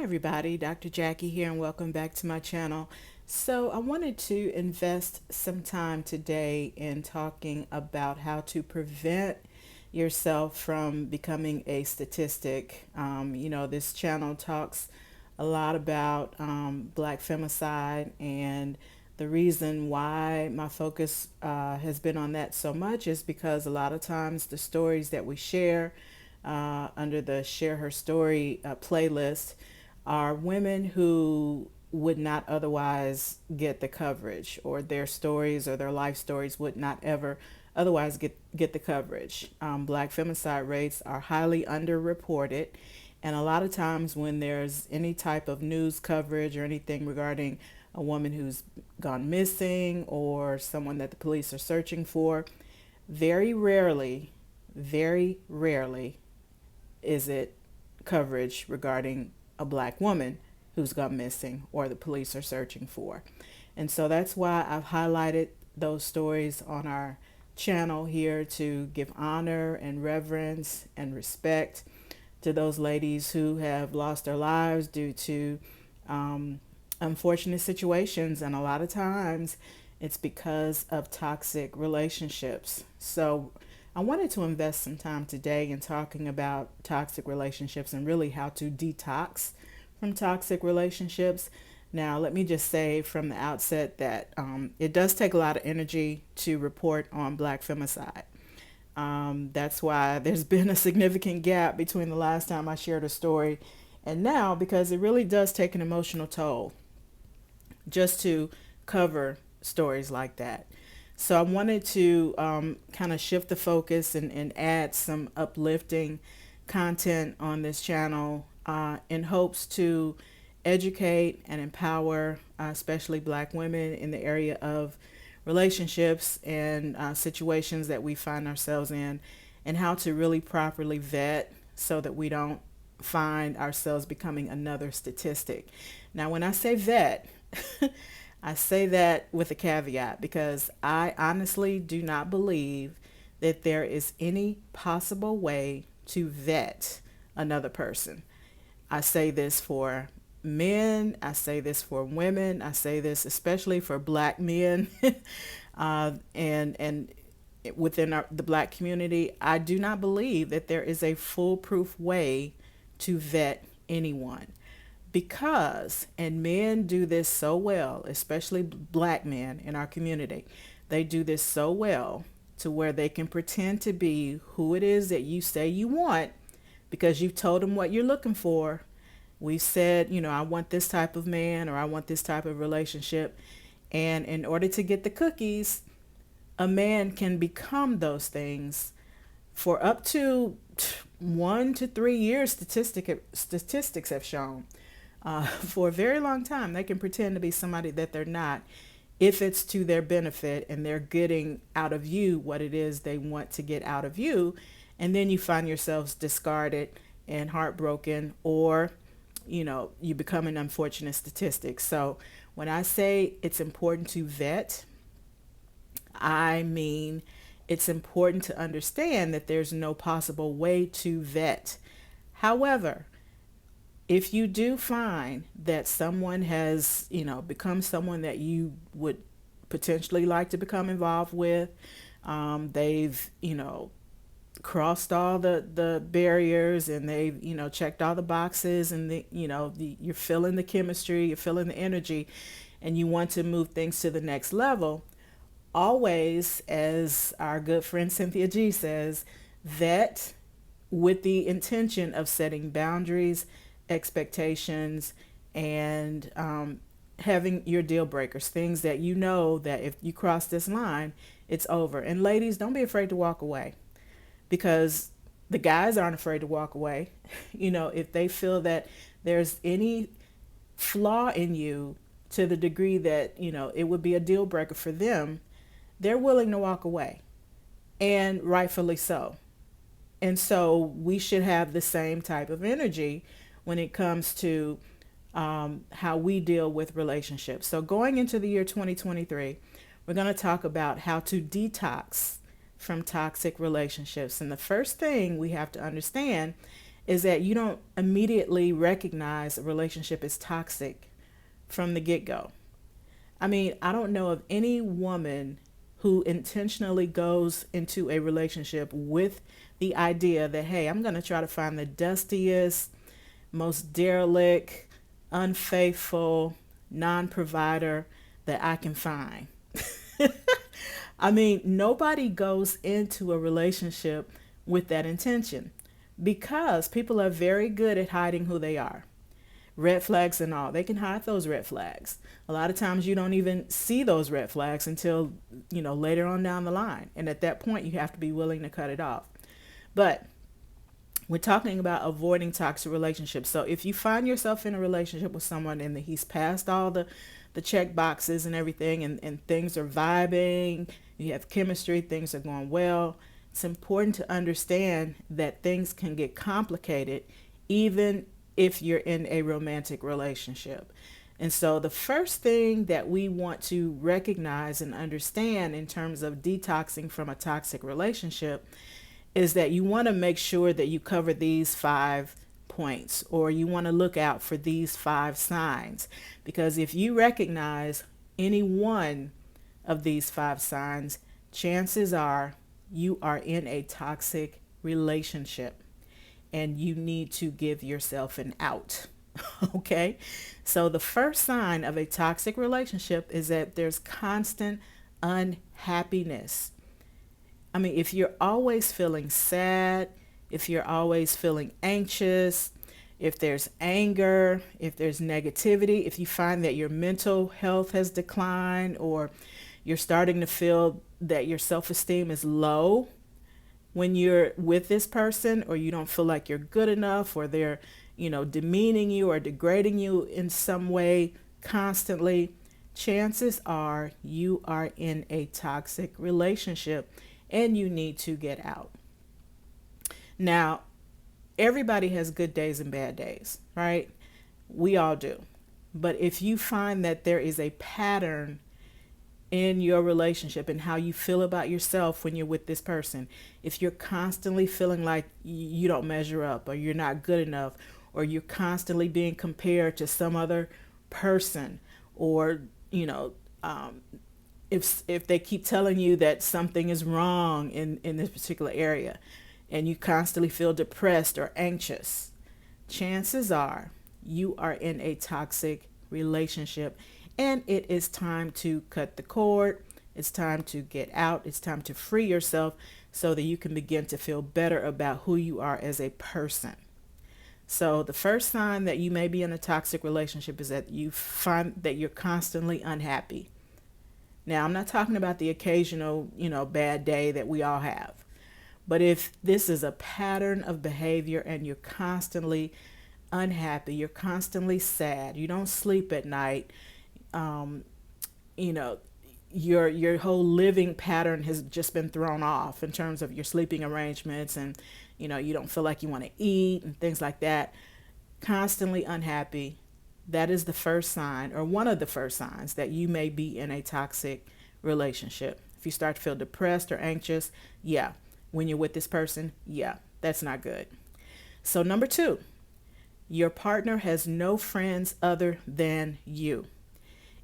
everybody, Dr. Jackie here, and welcome back to my channel. So, I wanted to invest some time today in talking about how to prevent yourself from becoming a statistic. This channel talks a lot about black femicide, and the reason why my focus has been on that so much is because a lot of times the stories that we share under the Share Her Story playlist are women who would not otherwise get the coverage, or their stories or their life stories would not ever otherwise get the coverage. Black femicide rates are highly underreported, and a lot of times when there's any type of news coverage or anything regarding a woman who's gone missing or someone that the police are searching for, very rarely, very rarely is it coverage regarding a black woman who's gone missing or the police are searching for. And so that's why I've highlighted those stories on our channel here to give honor and reverence and respect to those ladies who have lost their lives due to unfortunate situations. And a lot of times it's because of toxic relationships. So I wanted to invest some time today in talking about toxic relationships and really how to detox from toxic relationships. Now, let me just say from the outset that it does take a lot of energy to report on black femicide. That's why there's been a significant gap between the last time I shared a story and now, because it really does take an emotional toll just to cover stories like that. So I wanted to kind of shift the focus and add some uplifting content on this channel in hopes to educate and empower, especially black women in the area of relationships and situations that we find ourselves in, and how to really properly vet so that we don't find ourselves becoming another statistic. Now, when I say vet, I say that with a caveat because I honestly do not believe that there is any possible way to vet another person. I say this for men, I say this for women, I say this especially for black men, and within the black community. I do not believe that there is a foolproof way to vet anyone, because, and men do this so well, especially black men in our community, they do this so well to where they can pretend to be who it is that you say you want because you've told them what you're looking for. We said, I want this type of man, or I want this type of relationship. And in order to get the cookies, a man can become those things for up to 1 to 3 years. Statistics have shown. For a very long time, they can pretend to be somebody that they're not if it's to their benefit and they're getting out of you what it is they want to get out of you. And then you find yourselves discarded and heartbroken, or you become an unfortunate statistic. So when I say it's important to vet, I mean it's important to understand that there's no possible way to vet. However, if you do find that someone has, become someone that you would potentially like to become involved with, they've, crossed all the barriers, and they've, checked all the boxes, and you're feeling the chemistry, you're feeling the energy, and you want to move things to the next level, always, as our good friend Cynthia G says, vet with the intention of setting boundaries, expectations, and having your deal breakers, things that that if you cross this line, it's over. And ladies, don't be afraid to walk away, because the guys aren't afraid to walk away. If they feel that there's any flaw in you to the degree that, it would be a deal breaker for them, they're willing to walk away, and rightfully so. And so we should have the same type of energy when it comes to how we deal with relationships. So going into the year 2023, we're going to talk about how to detox from toxic relationships. And the first thing we have to understand is that you don't immediately recognize a relationship is toxic from the get-go. I mean, I don't know of any woman who intentionally goes into a relationship with the idea that, hey, I'm going to try to find the dustiest, most derelict, unfaithful, non provider that I can find. I mean, nobody goes into a relationship with that intention because people are very good at hiding who they are. Red flags and all, they can hide those red flags. A lot of times you don't even see those red flags until, later on down the line. And at that point, you have to be willing to cut it off. But we're talking about avoiding toxic relationships. So if you find yourself in a relationship with someone and he's passed all the check boxes and everything, and things are vibing, you have chemistry, things are going well, it's important to understand that things can get complicated even if you're in a romantic relationship. And so the first thing that we want to recognize and understand in terms of detoxing from a toxic relationship is that you want to make sure that you cover these 5 points, or you want to look out for these 5 signs. Because if you recognize any one of these 5 signs, chances are you are in a toxic relationship and you need to give yourself an out. Okay? So the first sign of a toxic relationship is that there's constant unhappiness. I mean, if you're always feeling sad, if you're always feeling anxious, if there's anger, if there's negativity, if you find that your mental health has declined, or you're starting to feel that your self-esteem is low when you're with this person, or you don't feel like you're good enough, or they're, demeaning you or degrading you in some way constantly, chances are you are in a toxic relationship and you need to get out. Now, everybody has good days and bad days, right? We all do. But if you find that there is a pattern in your relationship and how you feel about yourself when you're with this person, if you're constantly feeling like you don't measure up, or you're not good enough, or you're constantly being compared to some other person, or if they keep telling you that something is wrong in this particular area, and you constantly feel depressed or anxious, chances are you are in a toxic relationship, and it is time to cut the cord. It's time to get out. It's time to free yourself so that you can begin to feel better about who you are as a person. So the first sign that you may be in a toxic relationship is that you find that you're constantly unhappy. Now, I'm not talking about the occasional, bad day that we all have. But if this is a pattern of behavior and you're constantly unhappy, you're constantly sad, you don't sleep at night, your whole living pattern has just been thrown off in terms of your sleeping arrangements, and you don't feel like you want to eat and things like that, constantly unhappy, that is the first sign, or one of the first signs, that you may be in a toxic relationship. If you start to feel depressed or anxious, yeah, when you're with this person, yeah, that's not good. So number 2, your partner has no friends other than you.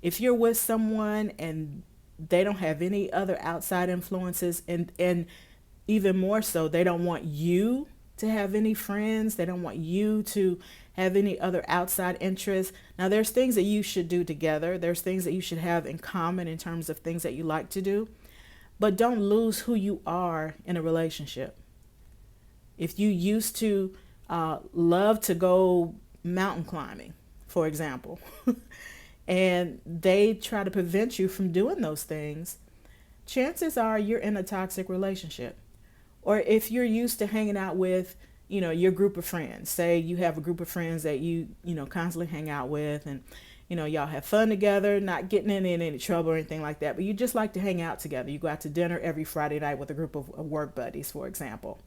If you're with someone and they don't have any other outside influences, and even more so, they don't want you to have any friends, they don't want you to have any other outside interests. Now, there's things that you should do together. There's things that you should have in common in terms of things that you like to do. But don't lose who you are in a relationship. If you used to love to go mountain climbing, for example, and they try to prevent you from doing those things, chances are you're in a toxic relationship. Or if you're used to hanging out with, your group of friends, say you have a group of friends that you constantly hang out with, and, y'all have fun together, not getting in any trouble or anything like that, but you just like to hang out together. You go out to dinner every Friday night with a group of work buddies, for example.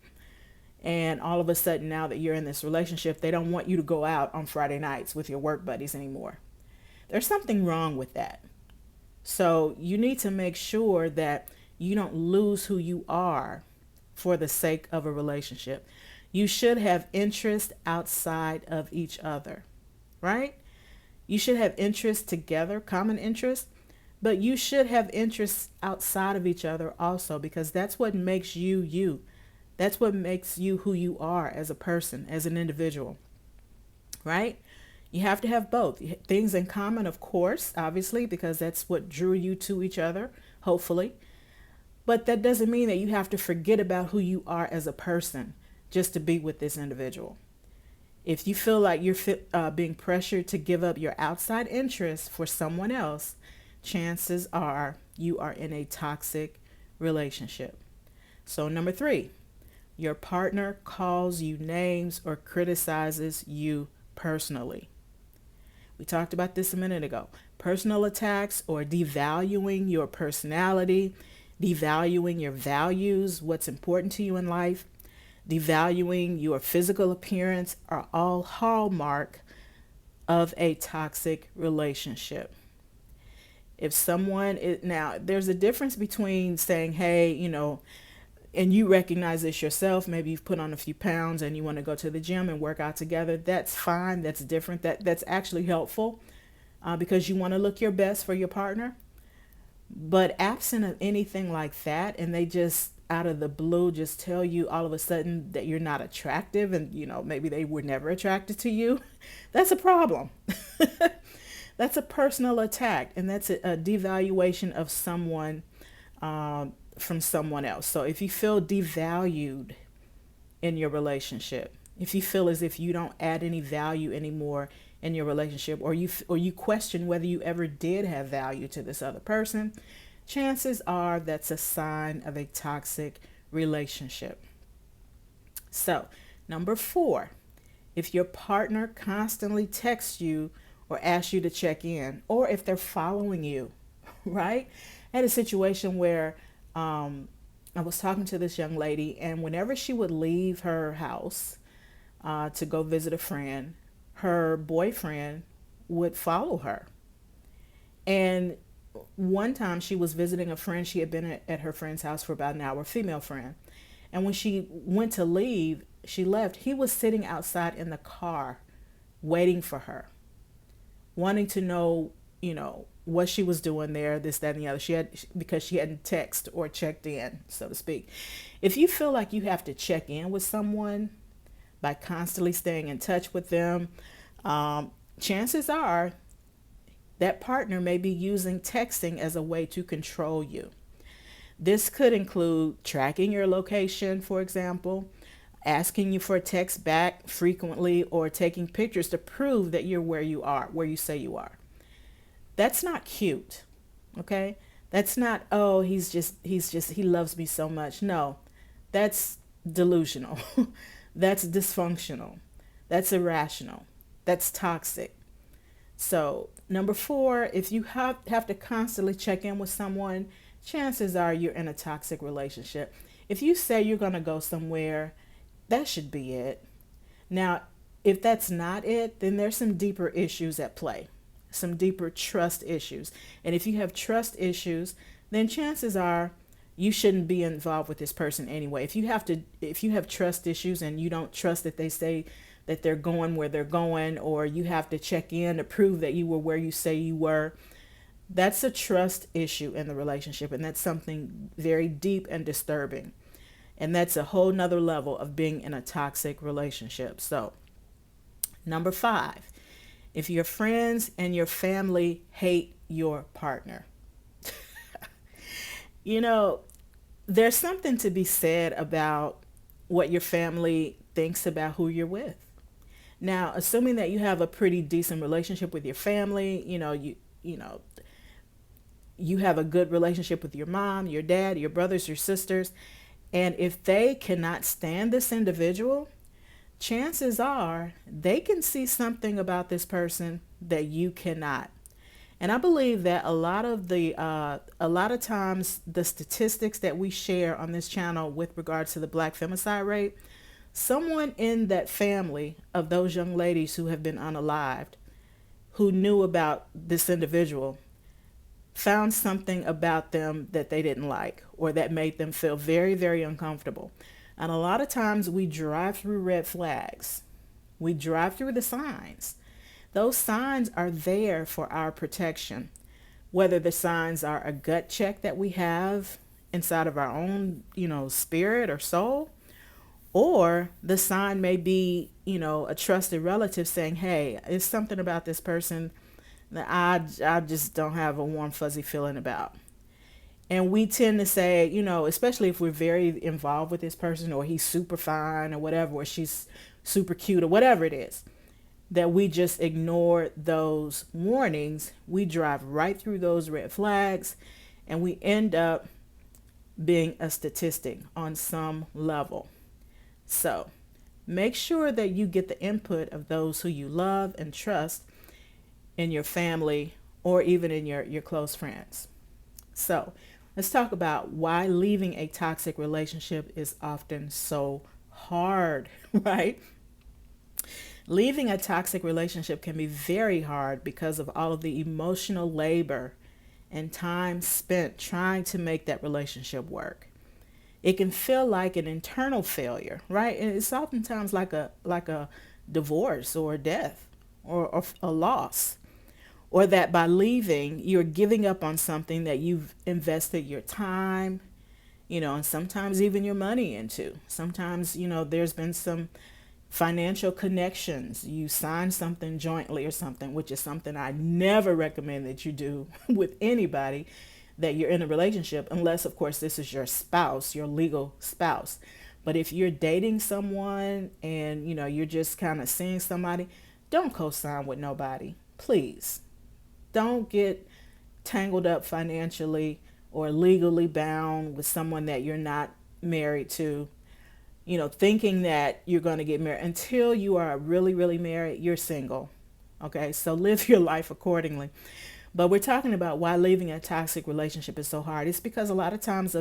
And all of a sudden, now that you're in this relationship, they don't want you to go out on Friday nights with your work buddies anymore. There's something wrong with that. So you need to make sure that you don't lose who you are for the sake of a relationship. You should have interest outside of each other, right? You should have interests together, common interests, but you should have interests outside of each other also, because that's what makes you you. That's what makes you who you are as a person, as an individual, right? You have to have both things in common, of course, obviously, because that's what drew you to each other, hopefully. But that doesn't mean that you have to forget about who you are as a person just to be with this individual. If you feel like you're being pressured to give up your outside interests for someone else, chances are you are in a toxic relationship. So, number three, your partner calls you names or criticizes you personally. We talked about this a minute ago. Personal attacks or devaluing your personality, devaluing your values, what's important to you in life, devaluing your physical appearance are all hallmark of a toxic relationship. If someone is, now there's a difference between saying, hey, and you recognize this yourself, maybe you've put on a few pounds and you want to go to the gym and work out together. That's fine. That's different. That's actually helpful, because you want to look your best for your partner. But absent of anything like that, and they just out of the blue just tell you all of a sudden that you're not attractive, and maybe they were never attracted to you, that's a problem. That's a personal attack, and that's a devaluation of someone, from someone else. So if you feel devalued in your relationship, if you feel as if you don't add any value anymore in your relationship, or you question whether you ever did have value to this other person, chances are that's a sign of a toxic relationship. So, number four, if your partner constantly texts you or asks you to check in, or if they're following you, right? I had a situation where I was talking to this young lady, and whenever she would leave her house to go visit a friend, her boyfriend would follow her. And one time she was visiting a friend. She had been at her friend's house for about an hour, a female friend. And when she went to leave, she left. He was sitting outside in the car waiting for her, wanting to know, what she was doing there, this, that, and the other. Because she hadn't texted or checked in, so to speak. If you feel like you have to check in with someone by constantly staying in touch with them, chances are that partner may be using texting as a way to control you. This could include tracking your location, for example, asking you for a text back frequently, or taking pictures to prove that you're where you are, where you say you are. That's not cute, okay? That's not, oh, he loves me so much. No, that's delusional. That's dysfunctional. That's irrational. That's toxic. So, number four, if you have to constantly check in with someone, chances are you're in a toxic relationship. If you say you're going to go somewhere, that should be it. Now, if that's not it, then there's some deeper issues at play, some deeper trust issues. And if you have trust issues, then chances are you shouldn't be involved with this person anyway. If you have trust issues and you don't trust that they say that they're going where they're going, or you have to check in to prove that you were where you say you were, that's a trust issue in the relationship. And that's something very deep and disturbing. And that's a whole nother level of being in a toxic relationship. So, number five, if your friends and your family hate your partner, there's something to be said about what your family thinks about who you're with. Now, assuming that you have a pretty decent relationship with your family, you have a good relationship with your mom, your dad, your brothers, your sisters, and if they cannot stand this individual, chances are they can see something about this person that you cannot. And I believe that a lot of times the statistics that we share on this channel with regards to the Black femicide rate, someone in that family of those young ladies who have been unalived, who knew about this individual, found something about them that they didn't like, or that made them feel very, very uncomfortable. And a lot of times we drive through red flags. We drive through the signs. Those signs are there for our protection. Whether the signs are a gut check that we have inside of our own, spirit or soul, or the sign may be, a trusted relative saying, hey, it's something about this person that I just don't have a warm, fuzzy feeling about. And we tend to say, especially if we're very involved with this person, or he's super fine or whatever, or she's super cute or whatever it is, that we just ignore those warnings. We drive right through those red flags and we end up being a statistic on some level. So make sure that you get the input of those who you love and trust in your family or even in your close friends. So let's talk about why leaving a toxic relationship is often so hard, right? Leaving a toxic relationship can be very hard because of all of the emotional labor and time spent trying to make that relationship work. It can feel like an internal failure, right? And it's oftentimes like a divorce or a death or a loss. Or that by leaving, you're giving up on something that you've invested your time, and sometimes even your money into. Sometimes, there's been some financial connections. You sign something jointly or something, which is something I never recommend that you do with anybody that you're in a relationship, unless, of course, this is your spouse, your legal spouse. But if you're dating someone and, you're just kind of seeing somebody, don't co-sign with nobody. Please. Don't get tangled up financially or legally bound with someone that you're not married to, thinking that you're going to get married. Until you are really, really married, you're single. Okay, so live your life accordingly. But we're talking about why leaving a toxic relationship is so hard. It's because a lot of times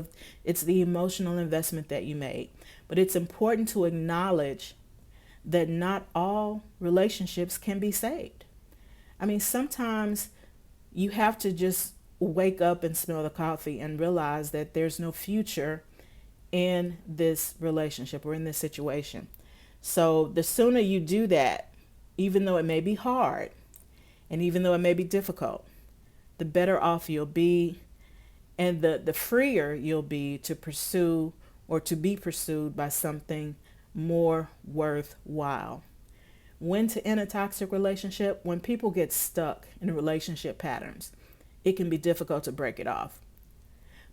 it's the emotional investment that you made. But it's important to acknowledge that not all relationships can be saved. I mean, sometimes you have to just wake up and smell the coffee and realize that there's no future in this relationship or in this situation. So the sooner you do that, even though it may be hard and even though it may be difficult, the better off you'll be and the freer you'll be to pursue or to be pursued by something more worthwhile. When to end a toxic relationship? When people get stuck in relationship patterns, it can be difficult to break it off.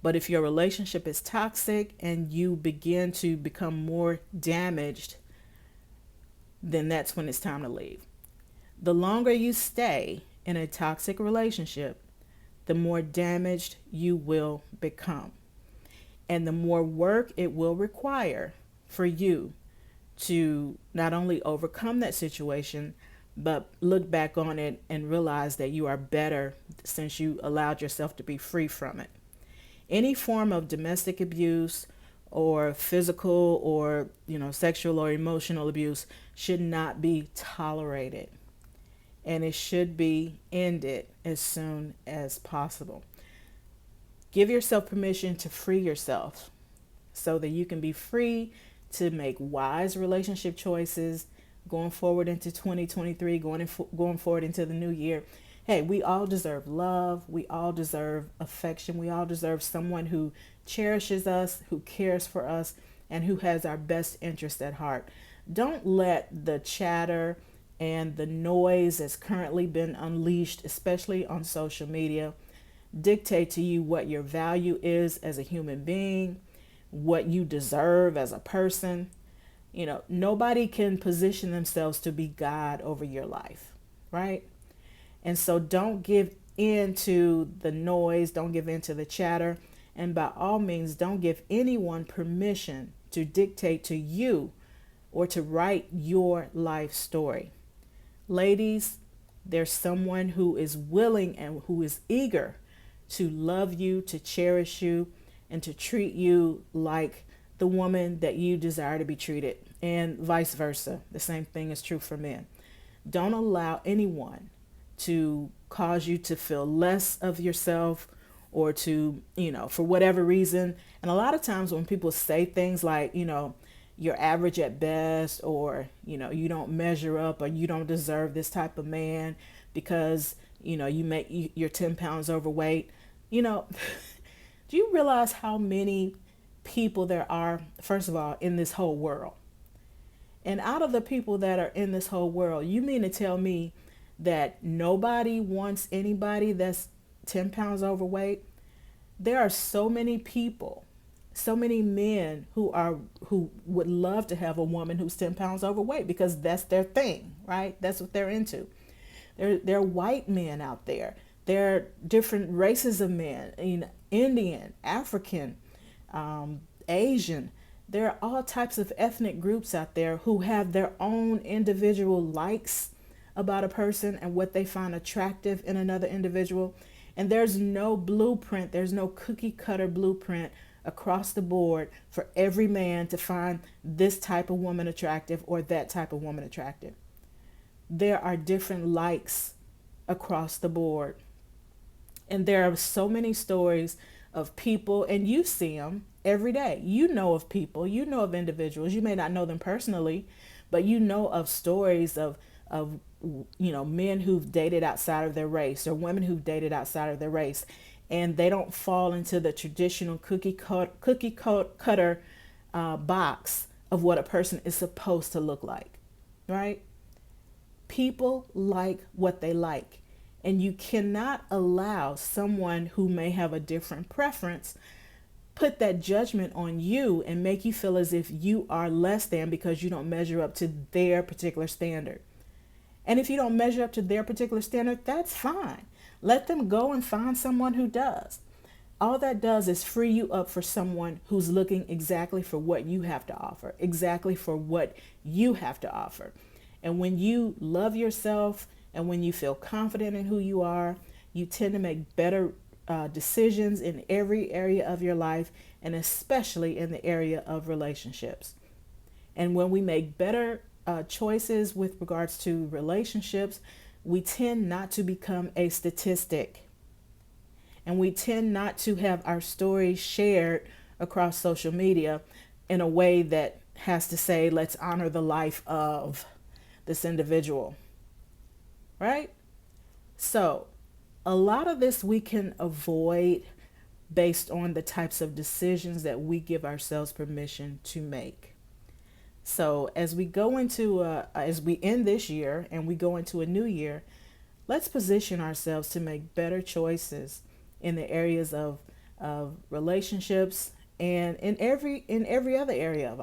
But if your relationship is toxic and you begin to become more damaged, then that's when it's time to leave. The longer you stay in a toxic relationship, the more damaged you will become. And the more work it will require for you to not only overcome that situation, but look back on it and realize that you are better since you allowed yourself to be free from it. Any form of domestic abuse or physical or, sexual or emotional abuse should not be tolerated. And it should be ended as soon as possible. Give yourself permission to free yourself so that you can be free to make wise relationship choices going forward into 2023, going forward into the new year. Hey, we all deserve love. We all deserve affection. We all deserve someone who cherishes us, who cares for us, and who has our best interest at heart. Don't let the chatter and the noise that's currently been unleashed, especially on social media, dictate to you what your value is as a human being, what you deserve as a person. Nobody can position themselves to be God over your life, right? And so don't give in to the noise, don't give in to the chatter, and by all means, don't give anyone permission to dictate to you or to write your life story. Ladies, there's someone who is willing and who is eager to love you, to cherish you, and to treat you like the woman that you desire to be treated, and vice versa. The same thing is true for men. Don't allow anyone to cause you to feel less of yourself or to, for whatever reason. And a lot of times when people say things like, you're average at best, or you don't measure up, or you don't deserve this type of man because you're 10 pounds overweight. you know do you realize how many people there are, first of all, in this whole world? And out of the people that are in this whole world, you mean to tell me that nobody wants anybody that's 10 pounds overweight? There are so many people, so many men who would love to have a woman who's 10 pounds overweight, because that's their thing, right? That's what they're into. There are white men out there. There are different races of men, Indian, African, Asian. There are all types of ethnic groups out there who have their own individual likes about a person and what they find attractive in another individual. And there's no blueprint, there's no cookie cutter blueprint across the board for every man to find this type of woman attractive or that type of woman attractive. There are different likes across the board. And there are so many stories of people, and you see them every day. You know of people, you know of individuals. You may not know them personally, but you know of stories of men who've dated outside of their race, or women who've dated outside of their race, and they don't fall into the traditional cookie cutter box of what a person is supposed to look like, right? People like what they like. And you cannot allow someone who may have a different preference put that judgment on you and make you feel as if you are less than because you don't measure up to their particular standard. And if you don't measure up to their particular standard, that's fine. Let them go and find someone who does. All that does is free you up for someone who's looking exactly for what you have to offer, exactly for what you have to offer. And when you love yourself, and when you feel confident in who you are, you tend to make better decisions in every area of your life, and especially in the area of relationships. And when we make better choices with regards to relationships, we tend not to become a statistic. And we tend not to have our stories shared across social media in a way that has to say, let's honor the life of this individual. Right? So a lot of this we can avoid based on the types of decisions that we give ourselves permission to make. So as we end this year and we go into a new year, let's position ourselves to make better choices in the areas of relationships and in every other area of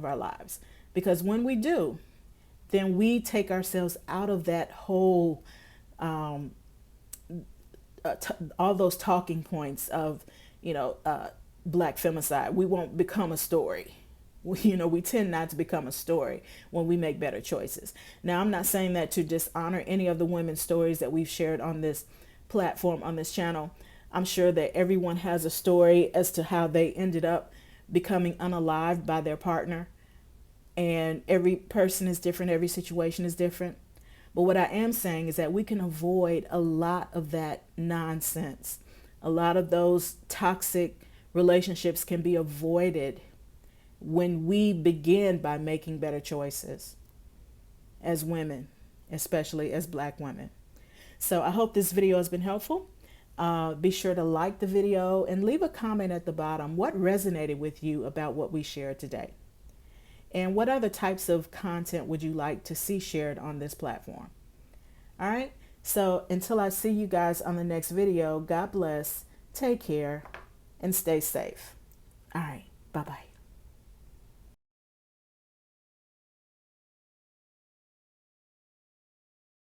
our lives. Because when we do, then we take ourselves out of that whole, all those talking points of, black femicide. We won't become a story. We tend not to become a story when we make better choices. Now, I'm not saying that to dishonor any of the women's stories that we've shared on this platform, on this channel. I'm sure that everyone has a story as to how they ended up becoming unalived by their partner. And every person is different. Every situation is different. But what I am saying is that we can avoid a lot of that nonsense. A lot of those toxic relationships can be avoided when we begin by making better choices as women, especially as black women. So I hope this video has been helpful. Be sure to like the video and leave a comment at the bottom. What resonated with you about what we shared today? And what other types of content would you like to see shared on this platform? All right. So until I see you guys on the next video, God bless, take care, and stay safe. All right. Bye-bye.